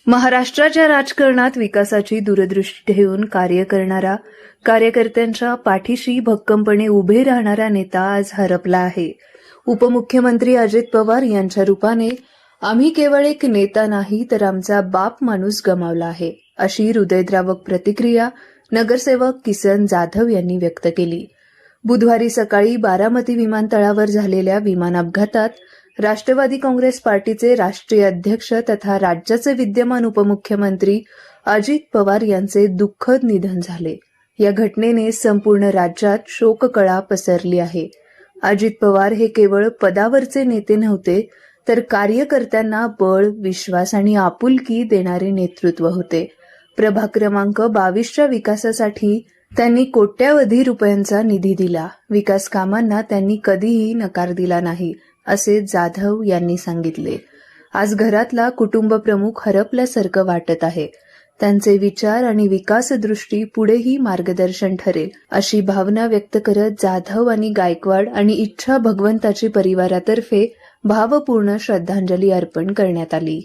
महाराष्ट्राच्या राजकारणात विकासाची दूरदृष्टी ठेवून कार्य करणारा, कार्यकर्त्यांच्या पाठीशी भक्कमपणे उभे राहणारा नेता आज हरपला आहे. उपमुख्यमंत्री अजित पवार यांच्या रूपाने आम्ही केवळ एक नेता नाही तर आमचा बाप माणूस गमावला आहे, अशी हृदयद्रावक प्रतिक्रिया नगरसेवक किसन जाधव यांनी व्यक्त केली. बुधवारी सकाळी बारामती विमानतळावर झालेल्या विमान अपघातात राष्ट्रवादी काँग्रेस पार्टीचे राष्ट्रीय अध्यक्ष तथा राज्याचे विद्यमान उपमुख्यमंत्री अजित पवार यांचे दुःखद निधन झाले. या घटनेने संपूर्ण राज्यात शोककळा पसरली आहे. अजित पवार हे केवळ पदावरचे नेते नव्हते, तर कार्यकर्त्यांना बळ, विश्वास आणि आपुलकी देणारे नेतृत्व होते. प्रभाग क्रमांक 22च्या विकासासाठी त्यांनी कोट्यावधी रुपयांचा निधी दिला. विकास कामांना त्यांनी कधीही नकार दिला नाही, असे जाधव यांनी सांगितले. आज घरातला कुटुंब प्रमुख हरपल्यासारखं वाटत आहे. त्यांचे विचार आणि विकासदृष्टी पुढेही मार्गदर्शन ठरेल, अशी भावना व्यक्त करत जाधव आणि गायकवाड आणि इच्छा भगवंताची परिवारातर्फे भावपूर्ण श्रद्धांजली अर्पण करण्यात आली.